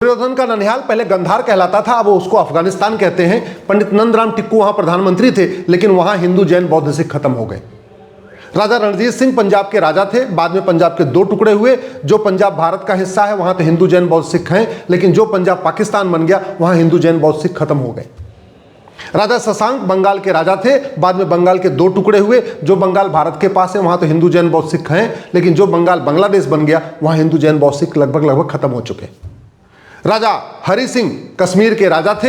दुर्योधन का ननिहाल पहले गंधार कहलाता था, अब उसको अफगानिस्तान कहते हैं। पंडित नंदराम टिक्कू वहां प्रधानमंत्री थे, लेकिन वहां हिंदू जैन बौद्ध सिख खत्म हो गए। राजा रणजीत सिंह पंजाब के राजा थे, बाद में पंजाब के दो टुकड़े हुए। जो पंजाब भारत का हिस्सा है वहां तो हिंदू जैन बौद्ध सिख हैं, लेकिन जो पंजाब पाकिस्तान बन गया वहां हिंदू जैन बौद्ध सिख खत्म हो गए। राजा शशांक बंगाल के राजा थे, बाद में बंगाल के दो टुकड़े हुए। जो बंगाल भारत के पास है वहां तो हिंदू जैन बौद्ध सिख हैं, लेकिन जो बंगाल बांग्लादेश बन गया वहां हिंदू जैन बौद्ध सिख लगभग खत्म हो चुके। राजा हरि सिंह कश्मीर के राजा थे,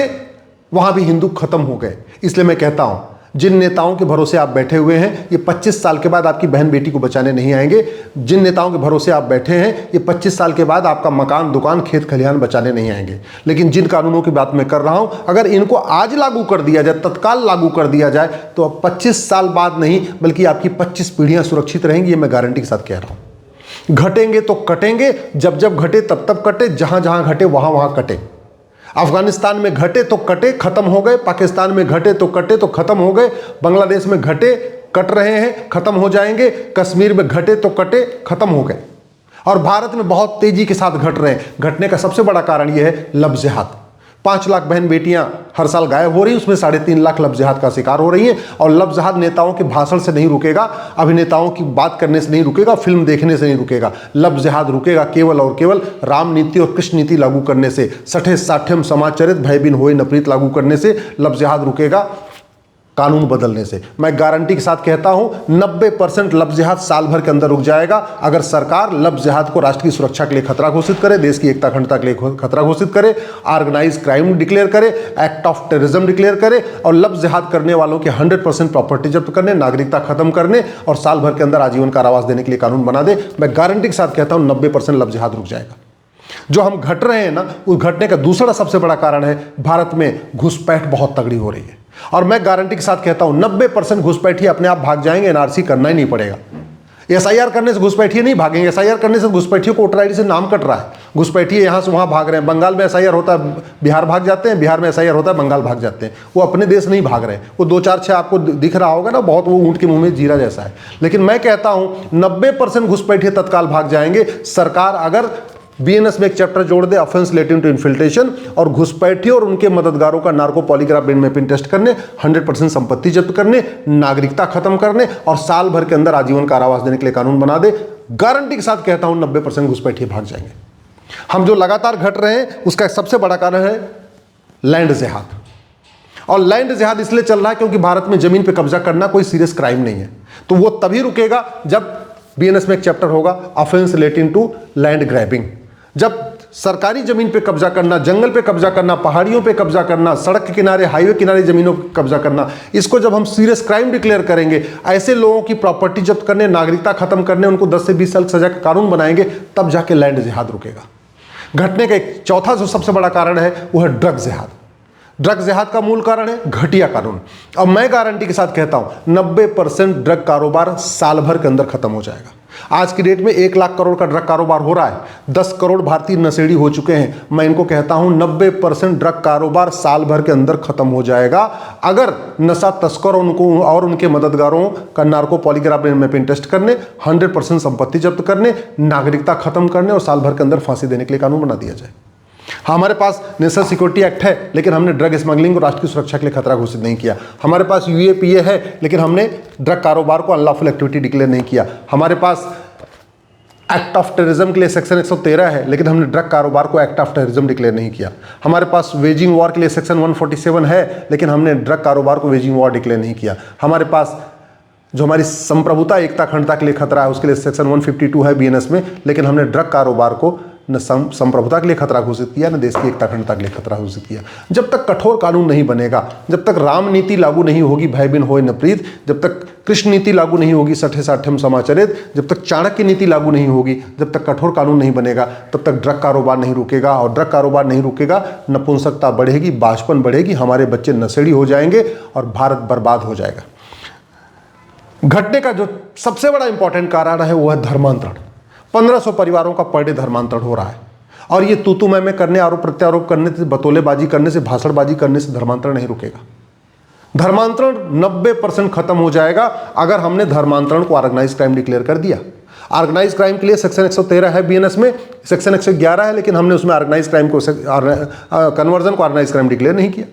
वहां भी हिंदू खत्म हो गए। इसलिए मैं कहता हूं, जिन नेताओं के भरोसे आप बैठे हुए हैं, ये 25 साल के बाद आपकी बहन बेटी को बचाने नहीं आएंगे। जिन नेताओं के भरोसे आप बैठे हैं, ये 25 साल के बाद आपका मकान दुकान खेत खलिहान बचाने नहीं आएंगे। लेकिन जिन कानूनों की बात मैं कर रहा हूं, अगर इनको आज लागू कर दिया जाए, तत्काल लागू कर दिया जाए, तो अब 25 साल बाद नहीं बल्कि आपकी 25 पीढ़ियां सुरक्षित रहेंगी। ये मैं गारंटी के साथ कह रहा हूं। घटेंगे तो कटेंगे, जब जब घटे तब तब कटे, जहां जहां घटे वहां वहां कटे। अफगानिस्तान में घटे तो कटे, खत्म हो गए। पाकिस्तान में घटे तो कटे तो खत्म हो गए। बांग्लादेश में घटे, कट रहे हैं, खत्म हो जाएंगे। कश्मीर में घटे तो कटे, खत्म हो गए। और भारत में बहुत तेजी के साथ घट रहे हैं। घटने का सबसे बड़ा कारण यह है लव जिहाद। 5 लाख बहन बेटियां हर साल गायब हो रही, उसमें 3.5 लाख लव जिहाद का शिकार हो रही हैं। और लव जिहाद नेताओं के भाषण से नहीं रुकेगा, अभिनेताओं की बात करने से नहीं रुकेगा, फिल्म देखने से नहीं रुकेगा। लव जिहाद रुकेगा केवल और केवल राम नीति और कृष्ण नीति लागू करने से, सठे साठ्यम समाचरित भय बिन होए नपरीत लागू करने से लव जिहाद रुकेगा, कानून बदलने से। मैं गारंटी के साथ कहता हूं 90% लव जिहाद साल भर के अंदर रुक जाएगा, अगर सरकार लव जिहाद को राष्ट्र की सुरक्षा के लिए खतरा घोषित करे, देश की एकता अखंडता के लिए खतरा घोषित करे, ऑर्गेनाइज क्राइम डिक्लेयर करे, एक्ट ऑफ टेररिज्म डिक्लेयर करे और लव जिहाद करने वालों के 100% प्रॉपर्टी जब्त करने, नागरिकता खत्म करने और साल भर के अंदर आजीवन कारावास देने के लिए कानून बना दे। मैं गारंटी के साथ कहता हूं 90% लव जिहाद रुक जाएगा। जो हम घट रहे हैं ना, उस घटने का दूसरा सबसे बड़ा कारण है भारत में घुसपैठ बहुत तगड़ी हो रही है। और मैं गारंटी के साथ कहता हूं 90% घुसपैठी अपने आप भाग जाएंगे, एनआरसी करना ही नहीं पड़ेगा। एसआईआर करने से घुसपैठिए नहीं भागेंगे, एसआईआर करने से घुसपैठियों को वोटर आईडी से नाम कट रहा है। घुसपैठिए यहां से वहां भाग रहे हैं। बंगाल में एसआईआर होता है, बिहार भाग जाते हैं, बिहार में एसआईआर होता है, बंगाल भाग जाते हैं। वो अपने देश नहीं भाग रहे हैं। वो 2 4 6 आपको दिख रहा होगा ना, बहुत वो ऊंट के मुंह में जीरा जैसा है। लेकिन मैं कहता हूं 90% घुसपैठिए तत्काल भाग जाएंगे। सरकार अगर बीएनएस में एक चैप्टर जोड़ दे, ऑफेंस रिलेटिंग टू इन्फिल्ट्रेशन, और घुसपैठियों और उनके मददगारों का narco polygraph brain mapping test करने, 100% संपत्ति जब्त करने, नागरिकता खत्म करने और साल भर के अंदर आजीवन कारावास देने के लिए कानून बना दे, गारंटी के साथ कहता हूं 90% घुसपैठिए भाग जाएंगे। हम जो लगातार घट रहे हैं उसका एक सबसे बड़ा कारण है लैंड जिहाद। और लैंड जिहाद इसलिए चल रहा है क्योंकि भारत में जमीन पर कब्जा करना कोई सीरियस क्राइम नहीं है। तो वो तभी रुकेगा जब बीएनएस में एक चैप्टर होगा, offence relating to land grabbing. जब सरकारी जमीन पे कब्जा करना, जंगल पे कब्जा करना, पहाड़ियों पे कब्जा करना, सड़क के किनारे, हाईवे किनारे जमीनों पे कब्जा करना, इसको जब हम सीरियस क्राइम डिक्लेयर करेंगे, ऐसे लोगों की प्रॉपर्टी जब्त करने, नागरिकता खत्म करने, उनको 10 से 20 साल सजा का कानून बनाएंगे, तब जाके लैंड जिहाद रुकेगा। घटने का एक चौथा जो सबसे बड़ा कारण है वो है ड्रग जिहाद। ड्रग जिहाद का मूल कारण है घटिया कानून। अब मैं गारंटी के साथ कहता हूं 90% ड्रग कारोबार साल भर के अंदर खत्म हो जाएगा। आज की डेट में 1 लाख करोड़ का ड्रग कारोबार हो रहा है। 10 करोड़ भारतीय नशेड़ी हो चुके हैं। मैं इनको कहता हूं 90% ड्रग कारोबार साल भर के अंदर खत्म हो जाएगा, अगर नशा तस्करों उनको और उनके मददगारों का narco polygraph brain mapping test करने, 100% संपत्ति जब्त करने, नागरिकता खत्म करने और साल भर के अंदर फांसी देने के लिए कानून बना दिया जाए। हमारे पास नेशनल सिक्योरिटी एक्ट है, लेकिन हमने ड्रग स्मगलिंग को राष्ट्र की सुरक्षा के लिए खतरा घोषित नहीं किया। हमारे पास यूएपीए है, लेकिन हमने ड्रग कारोबार को अनलॉफुल एक्टिविटी डिक्लेयर नहीं किया। हमारे पास एक्ट ऑफ टेररिज्म के लिए सेक्शन 113 है, लेकिन हमने ड्रग कारोबार को एक्ट ऑफ टेररिज्म डिक्लेयर नहीं किया। हमारे पास वेजिंग वॉर के लिए सेक्शन 147 है, लेकिन हमने ड्रग कारोबार को वेजिंग वॉर डिक्लेयर नहीं किया। हमारे पास जो हमारी संप्रभुता एकता अखंडता के लिए खतरा है, उसके लिए सेक्शन 152 है बीएनएस में, लेकिन हमने ड्रग कारोबार को न संप्रभुता के लिए खतरा घोषित किया, न देश की एकता अखंडता के लिए खतरा घोषित किया। जब तक कठोर कानून नहीं बनेगा, जब तक राम नीति लागू नहीं होगी भय बिन होए नपरीत, जब तक कृष्ण नीति लागू नहीं होगी सठे साठ्यम समाचरित, जब तक चाणक्य नीति लागू नहीं होगी, जब तक कठोर कानून नहीं बनेगा, तब तक ड्रग कारोबार नहीं रुकेगा। और ड्रग कारोबार नहीं रुकेगा, नपुंसकता बढ़ेगी, बाझपन बढ़ेगी, हमारे बच्चे नशेड़ी हो जाएंगे और भारत बर्बाद हो जाएगा। घटने का जो सबसे बड़ा इंपॉर्टेंट कारण है वो है धर्मांतरण। 1500 परिवारों का पर डे धर्मांतरण हो रहा है। और ये तू मैं करने, आरोप प्रत्यारोप करने से, बतौलेबाजी करने से, भाषणबाजी करने से धर्मांतरण नहीं रुकेगा। धर्मांतरण 90% खत्म हो जाएगा अगर हमने धर्मांतरण को ऑर्गेनाइज क्राइम डिक्लेयर कर दिया। ऑर्गेनाइज क्राइम के लिए सेक्शन 113 है बीएनएस में, सेक्शन 111 है, लेकिन हमने उसमें ऑर्गेनाइज क्राइम को कन्वर्जन को ऑर्गेनाइज क्राइम डिक्लेयर नहीं किया,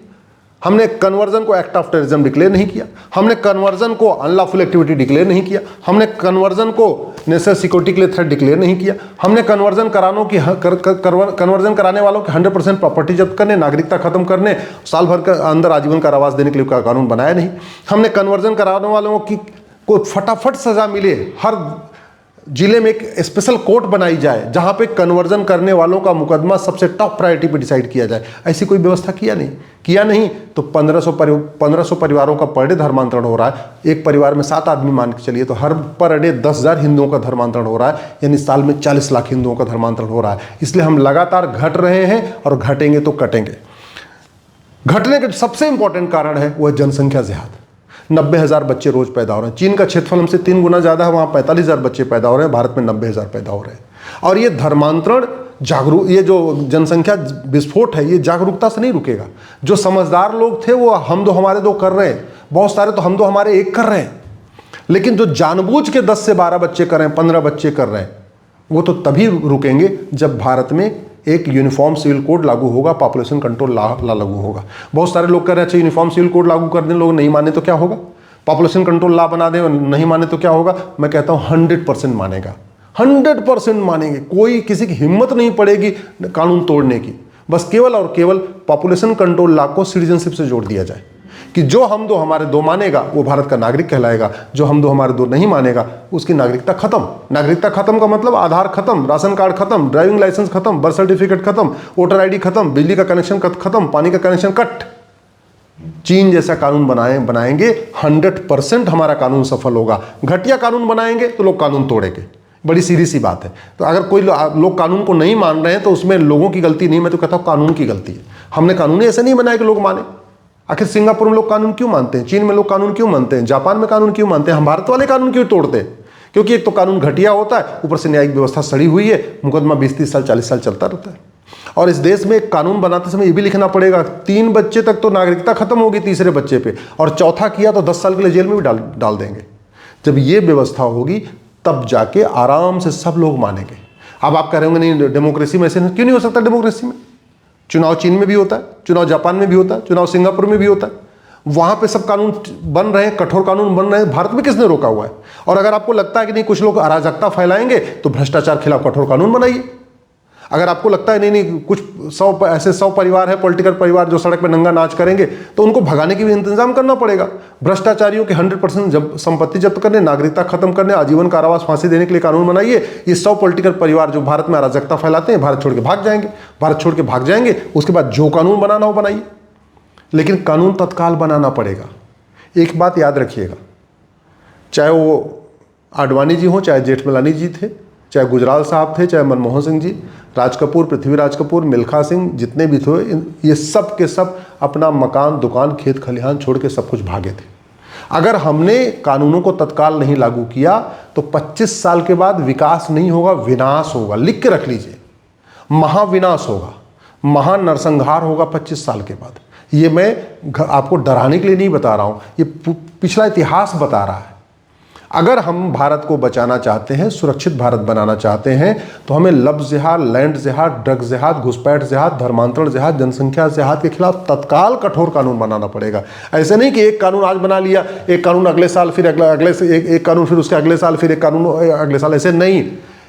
हमने कन्वर्जन को एक्ट ऑफ टेररिज्म डिक्लेयर नहीं किया, हमने कन्वर्जन को अनलॉफुल एक्टिविटी डिक्लेयर नहीं किया, हमने कन्वर्जन को नेशनल सिक्योरिटी के लिए थ्रेट डिक्लेयर नहीं किया, हमने कन्वर्जन कन्वर्जन कराने वालों की 100% प्रॉपर्टी जब्त करने, नागरिकता खत्म करने, साल भर के अंदर आजीवन कारावास देने के लिए कानून बनाया नहीं, हमने कन्वर्जन कराने वालों की को फटाफट सजा मिले, हर जिले में एक स्पेशल कोर्ट बनाई जाए जहां पे कन्वर्जन करने वालों का मुकदमा सबसे टॉप प्रायोरिटी पे डिसाइड किया जाए, ऐसी कोई व्यवस्था किया नहीं तो 1500 परिवारों का पर डे धर्मांतरण हो रहा है। एक परिवार में 7 आदमी मान के चलिए तो हर पर डे 10,000 हिंदुओं का धर्मांतरण हो रहा है, यानी साल में 40 लाख हिंदुओं का धर्मांतरण हो रहा है। इसलिए हम लगातार घट रहे हैं और घटेंगे तो कटेंगे। घटने का सबसे इंपॉर्टेंट कारण है वह जनसंख्या जिहाद। 90,000 बच्चे रोज पैदा हो रहे हैं। चीन का क्षेत्रफल हमसे 3 गुना ज़्यादा है, वहाँ 45,000 बच्चे पैदा हो रहे हैं, भारत में 90,000 पैदा हो रहे हैं। और ये धर्मांतरण ये जो जनसंख्या विस्फोट है ये जागरूकता से नहीं रुकेगा। जो समझदार लोग थे वो हम दो हमारे दो कर रहे हैं, बहुत सारे तो हम दो हमारे एक कर रहे हैं, लेकिन जो जानबूझ के 10 से 12 बच्चे कर रहे हैं, 15 बच्चे कर रहे हैं, वो तो तभी रुकेंगे जब भारत में एक यूनिफॉर्म सिविल कोड लागू होगा, पॉपुलेशन कंट्रोल ला लागू होगा। बहुत सारे लोग कह रहे हैं अच्छा यूनिफॉर्म सिविल कोड लागू कर दें, लोग नहीं माने तो क्या होगा, पॉपुलेशन कंट्रोल ला बना दें, नहीं माने तो क्या होगा। मैं कहता हूं 100% मानेगा, 100% मानेंगे। कोई किसी की हिम्मत नहीं पड़ेगी कानून तोड़ने की। बस केवल और केवल पॉपुलेशन कंट्रोल ला को सिटीजनशिप से जोड़ दिया जाए कि जो हम दो हमारे दो मानेगा वो भारत का नागरिक कहलाएगा, जो हम दो हमारे दो नहीं मानेगा उसकी नागरिकता खत्म। नागरिकता खत्म का मतलब आधार खत्म, राशन कार्ड खत्म, ड्राइविंग लाइसेंस खत्म, बर्थ सर्टिफिकेट खत्म, वोटर आईडी खत्म, बिजली का कनेक्शन खत्म, पानी का कनेक्शन कट। चीन जैसा कानून बनाएंगे 100% हमारा कानून सफल होगा। घटिया कानून बनाएंगे तो लोग कानून तोड़ेंगे, बड़ी सीधी सी बात है। तो अगर कोई लोग कानून को नहीं मान रहे हैं तो उसमें लोगों की गलती नहीं, मैं तो कहता हूं कानून की गलती है। हमने कानून ऐसे नहीं बनाया कि लोग माने। आखिर सिंगापुर में लोग कानून क्यों मानते हैं, चीन में लोग कानून क्यों मानते हैं, जापान में कानून क्यों मानते हैं, हम भारत वाले कानून क्यों तोड़ते हैं? क्योंकि एक तो कानून घटिया होता है, ऊपर से न्यायिक व्यवस्था सड़ी हुई है, मुकदमा 20-30 साल 40 साल चलता रहता है। और इस देश में एक कानून बनाते समय ये भी लिखना पड़ेगा 3 बच्चे तक तो नागरिकता खत्म होगी, तीसरे बच्चे पे, और चौथा किया तो 10 साल के लिए जेल में भी डाल देंगे। जब ये व्यवस्था होगी तब जाके आराम से सब लोग मानेंगे। अब आप कह रहे होंगे नहीं डेमोक्रेसी में ऐसे क्यों नहीं हो सकता। डेमोक्रेसी में चुनाव चीन में भी होता है, चुनाव जापान में भी होता है, चुनाव सिंगापुर में भी होता है, वहां पे सब कानून बन रहे हैं, कठोर कानून बन रहे हैं। भारत में किसने रोका हुआ है? और अगर आपको लगता है कि नहीं कुछ लोग अराजकता फैलाएंगे तो भ्रष्टाचार खिलाफ कठोर कानून बनाइए। अगर आपको लगता है नहीं कुछ 100 परिवार है, पॉलिटिकल परिवार जो सड़क पर नंगा नाच करेंगे, तो उनको भगाने की भी इंतजाम करना पड़ेगा। भ्रष्टाचारियों के 100% संपत्ति जब्त करने, नागरिकता खत्म करने, आजीवन कारावास फांसी देने के लिए कानून बनाइए। ये 100 पॉलिटिकल परिवार जो भारत में अराजकता फैलाते हैं भारत छोड़ के भाग जाएंगे। भारत छोड़ के भाग जाएंगे, उसके बाद जो कानून बनाना हो बनाइए, लेकिन कानून तत्काल बनाना पड़ेगा। एक बात याद रखिएगा, चाहे वो आडवाणी जी हो, चाहे जेठमलानी जी थे, चाहे गुजराल साहब थे, चाहे मनमोहन सिंह जी, राज कपूर, पृथ्वीराज कपूर, मिल्खा सिंह, जितने भी थे, ये सब के सब अपना मकान, दुकान, खेत खलिहान छोड़ के सब कुछ भागे थे। अगर हमने कानूनों को तत्काल नहीं लागू किया तो 25 साल के बाद विकास नहीं होगा, विनाश होगा। लिख के रख लीजिए, महाविनाश होगा, महानरसंहार होगा 25 साल के बाद। ये मैं आपको डराने के लिए नहीं बता रहा हूं, ये पिछला इतिहास बता रहा है। अगर हम भारत को बचाना चाहते हैं, सुरक्षित भारत बनाना चाहते हैं, तो हमें लब जिहाद, लैंड जिहाद, ड्रग जिहाद, घुसपैठ जिहाद, धर्मांतरण जिहाद, जनसंख्या जिहाद के खिलाफ तत्काल कठोर कानून बनाना पड़ेगा। ऐसे नहीं कि एक कानून आज बना लिया, एक कानून अगले साल, फिर एक कानून फिर उसके अगले साल, फिर एक कानून अगले साल, ऐसे नहीं।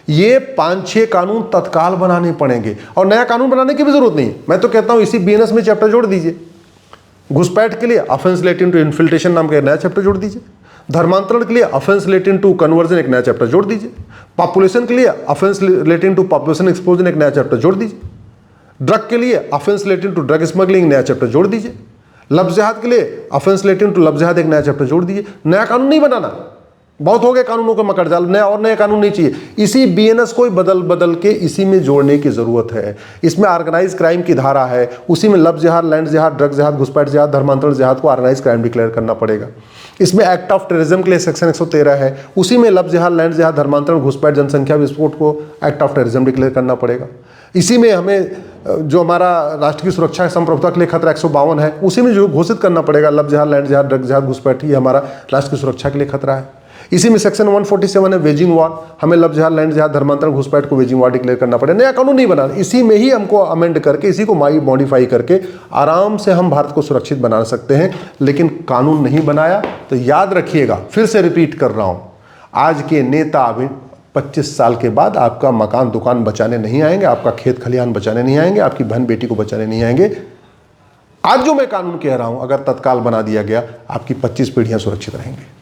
ये 5-6 कानून तत्काल बनाने पड़ेंगे और नया कानून बनाने की भी जरूरत नहीं। मैं तो कहता हूं इसी बीएनएस में चैप्टर जोड़ दीजिए। घुसपैठ के लिए ऑफेंस रिलेटिंग टू इन्फिल्ट्रेशन नाम का नया चैप्टर जोड़ दीजिए। धर्मांतरण के लिए ऑफेंस रिलेटिंग टू कन्वर्जन एक नया चैप्टर जोड़ दीजिए। पॉपुलेशन के लिए offence relating to population explosion एक नया चैप्टर जोड़ दीजिए। ड्रग के लिए offence relating to drug smuggling नया चैप्टर जोड़ दीजिए। लब जिहाद के लिए ऑफेंस रिलेटिंग टू लब जिहाद एक नया चैप्टर जोड़ दीजिए। नया कानून नहीं बनाना, बहुत हो गए कानूनों के मकड़जाल, नया कानून नहीं चाहिए। इसी बीएनएस को बदल के इसी में जोड़ने की जरूरत है। इसमें ऑर्गेनाइज क्राइम की धारा है, उसी में लब जिहाद, लैंड जिहाद, ड्रग जिहाद, घुसपैठ जिहाद, धर्मांतरण जिहाद को ऑर्गेनाइज क्राइम डिक्लेयर करना पड़ेगा। इसमें एक्ट ऑफ टेररिज्म के लिए सेक्शन 113 है, उसी में लब जिहाद, लैंड जिहाद, धर्मांतरण, घुसपैठ, जनसंख्या विस्फोट को एक्ट ऑफ टेररिज्म डिक्लेयर करना पड़ेगा। इसी में हमें जो हमारा राष्ट्र की सुरक्षा संप्रभुता के लिए खतरा 152 है, उसी में जो घोषित करना पड़ेगा लब जिहाद, लैंड जिहाद, ड्रग जिहाद, घुसपैठ, ये हमारा राष्ट्र की सुरक्षा के लिए खतरा है। इसी में सेक्शन 147 है वेजिंग वॉर, हमें लव जिहाद, लैंड जिहाद, धर्मांतरण, घुसपैठ को वेजिंग वॉर डिक्लेयर करना पड़े। नया कानून नहीं बना, इसी में ही हमको अमेंड करके, इसी को मॉडिफाई करके आराम से हम भारत को सुरक्षित बना सकते हैं। लेकिन कानून नहीं बनाया। तो याद रखिएगा, फिर से रिपीट कर रहा हूं, आज के नेता अभी 25 साल के बाद आपका मकान दुकान बचाने नहीं आएंगे, आपका खेत खलिहान बचाने नहीं आएंगे, आपकी बहन बेटी को बचाने नहीं आएंगे। आज जो मैं कानून कह रहा हूं, अगर तत्काल बना दिया गया, आपकी 25 पीढ़ियां सुरक्षित रहेंगी।